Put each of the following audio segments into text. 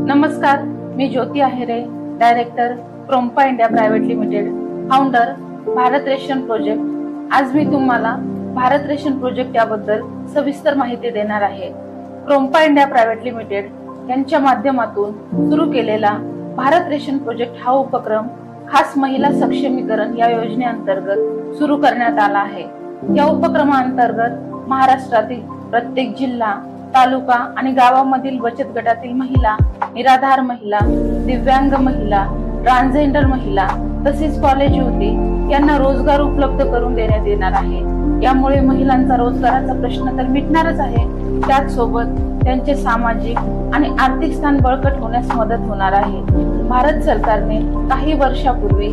नमस्कार, मी Jyoti Ahere, director Crompa India private limited, founder Bharat ration project. आज मी तुम्हाला भारत रेशन प्रोजेक्ट याबद्दल सविस्तर माहिती देणार आहे। क्रोम्पा इंडिया प्रायव्हेट लिमिटेड यांच्या माध्यमातून सुरू केलेला भारत रेशन प्रोजेक्ट हा उपक्रम खास महिला सक्षमीकरण या योजनेअंतर्गत सुरू करण्यात आला आहे। या उपक्रमाअंतर्गत महाराष्ट्रातील प्रत्येक जिल्हा, तालुका आणि गावामधील बचत गटातील महिला, निराधार महिला, दिव्यांग महिला, ट्रान्सजेंडर महिला तसेच कॉलेज युवती यांना रोजगार उपलब्ध करून देण्यात येणार आहे। यामुळे महिलांचा रोजगाराचा प्रश्न तर मिटणारच आहे, त्याचसोबत त्यांचे सामाजिक आणि आर्थिक स्थान बळकट होण्यास मदत होणार आहे। भारत सरकारने काही वर्षापूर्वी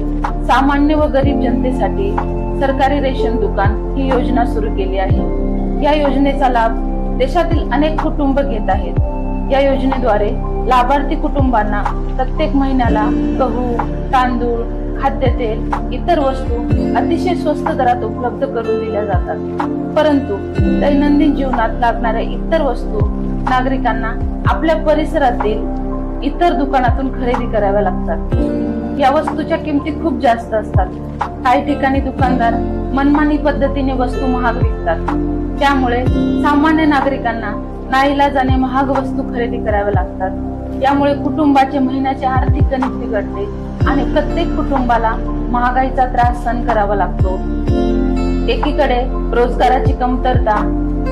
सामान्य व गरीब जनतेसाठी सरकारी रेशन दुकान ही योजना सुरू केली आहे। या योजनेचा लाभ देशातील अनेक कुटुंब घेत आहेत। या योजनेद्वारे लाभार्थी कुटुंबांना प्रत्येक महिन्याला गहू, तांदूळ, खाद्यतेल, इतर वस्तू अतिशय स्वस्त दरात उपलब्ध करून दिल्या जातात। परंतु दैनंदिन जीवनात लागणाऱ्या इतर वस्तू नागरिकांना आपल्या परिसरातील इतर दुकानातून खरेदी कराव्या लागतात। या वस्तूच्या किमती खूप जास्त असतात। काही ठिकाणी दुकानदार मनमानी पद्धतीने वस्तू महाग विकतात, त्यामुळे सामान्य नागरिकांना नाईलाजाने महाग वस्तू खरेदी कराव्या लागतात। यामुळे कुटुंबाचे महिन्याचे आर्थिक गणित बिघडते आणि प्रत्येक कुटुंबाला महागाईचा त्रास सहन करावा लागतो। एकीकडे रोजगाराची कमतरता,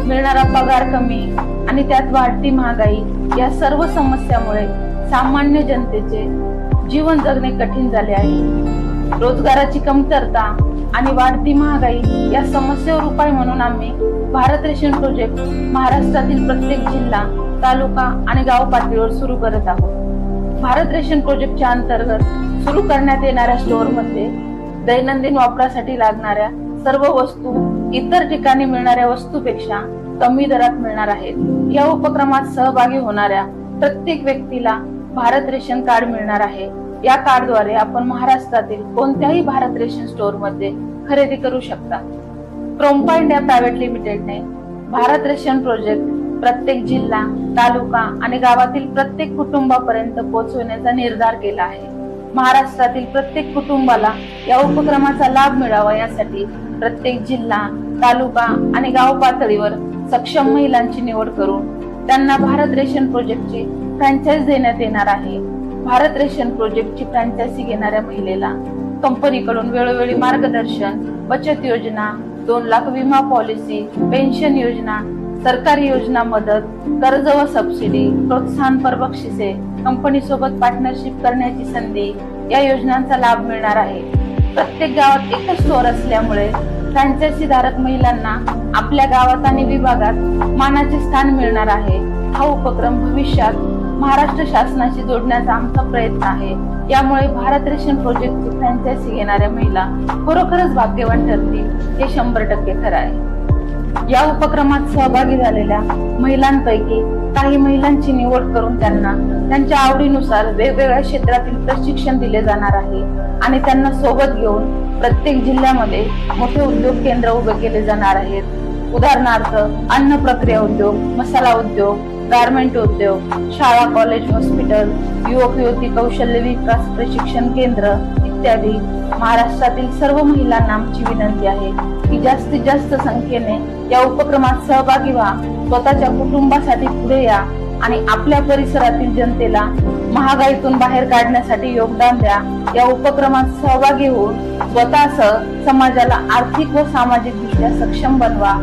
मिळणारा पगार कमी आणि त्यात वाढती महागाई या सर्व समस्यामुळे सामान्य जनतेचे जीवन जगणे कठीण झाले आहे। रोजगाराची कमतरता आणि वाढती महागाई या समस्येवर उपाय म्हणून आम्ही भारत रेशन प्रोजेक्ट महाराष्ट्रातील प्रत्येक जिल्हा, तालुका आणि गाव पातळीवर सुरू करत आहोत। भारत रेशन प्रोजेक्टच्या अंतर्गत सुरू करण्यात येणाऱ्या स्टोअरमध्ये दैनंदिन वापरासाठी लागणाऱ्या सर्व वस्तू इतर ठिकाणी मिळणाऱ्या वस्तूपेक्षा कमी दरात मिळणार आहेत। या उपक्रमात सहभागी होणाऱ्या प्रत्येक व्यक्तीला भारत रेशन कार्ड मिळणार आहे। या कार्डद्वारे आपण महाराष्ट्रातील कोणत्याही भारत रेशन स्टोअर मध्ये खरेदी करू शकता। क्रोम्पा इंडिया प्रायव्हेट लिमिटेडने भारत रेशन प्रोजेक्ट प्रत्येक जिल्हा, तालुका आणि गावातील प्रत्येक कुटुंबापर्यंत पोहोचवण्याचा निर्धार केला आहे। महाराष्ट्रातील प्रत्येक कुटुंबाला या उपक्रमाचा लाभ मिळावा यासाठी प्रत्येक जिल्हा, तालुका आणि गाव पातळीवर सक्षम महिलांची निवड करून त्यांना भारत रेशन प्रोजेक्टची फ्रँचाइज देण्यात येणार आहे। भारत रेशन प्रोजेक्टची फ्रँचायझी घेणाऱ्या महिलेला कंपनीकडून वेळोवेळी मार्गदर्शन, बचत योजना, 2 लाख विमा पॉलिसी, पेन्शन योजना, सरकारी योजना मदत, कर्ज व सबसिडी, प्रोत्साहनपर बक्षिसे, कंपनी सोबत पार्टनरशिप करण्याची संधी या योजनांचा लाभ मिळणार आहे। प्रत्येक गावात एकच स्टोअर असल्यामुळे फ्रँचायझी धारक महिलांना आपल्या गावात आणि विभागात मानाचे स्थान मिळणार आहे। हा उपक्रम भविष्यात महाराष्ट्र शासनाशी जोडण्याचा आमचा प्रयत्न आहे। यामुळे भारत रेशन प्रोजेक्टची फ्रँचायझी घेणाऱ्या महिला खरोखरच भाग्यवान ठरतील, हे 100% खरं आहे। या उपक्रमात सहभागी झालेल्या महिलांपैकी काही महिलांची निवड करून त्यांना त्यांच्या आवडीनुसार वेगवेगळ्या क्षेत्रातील प्रशिक्षण दिले जाणार आहे आणि त्यांना सोबत घेऊन प्रत्येक जिल्ह्यामध्ये मोठे उद्योग केंद्र उभे केले जाणार आहेत। उदाहरणार्थ अन्न प्रक्रिया उद्योग, मसाला उद्योग, गारमेंट उद्योग, शाळा, कॉलेज, हॉस्पिटल, युवक युवती कौशल्य विकास प्रशिक्षण केंद्र इत्यादी। महाराष्ट्रातील सर्व महिलांना आमची विनंती आहे की जास्तीत जास्त संख्येने या उपक्रमात सहभागी व्हा, स्वतःच्या कुटुंबासाठी पुढे या आणि आपल्या परिसरातील जनतेला महागाईतून बाहेर काढण्यासाठी योगदान द्या। या उपक्रमात सहभागी होऊन स्वतःसह समाजाला आर्थिक व सामाजिक दृष्ट्या सक्षम बनवा।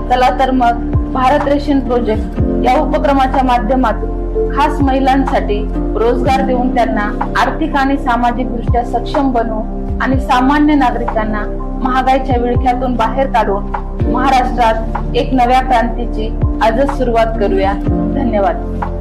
चला तर मग भारत रेशन प्रोजेक्ट या उपक्रमाच्या माध्यमातून खास महिलांसाठी रोजगार देऊन त्यांना आर्थिक आणि सामाजिक दृष्ट्या सक्षम बनवू आणि सामान्य नागरिकांना महागाईच्या विळख्यातून बाहेर काढून महाराष्ट्रात एक नव्या क्रांतीची आजच सुरुवात करूया। धन्यवाद।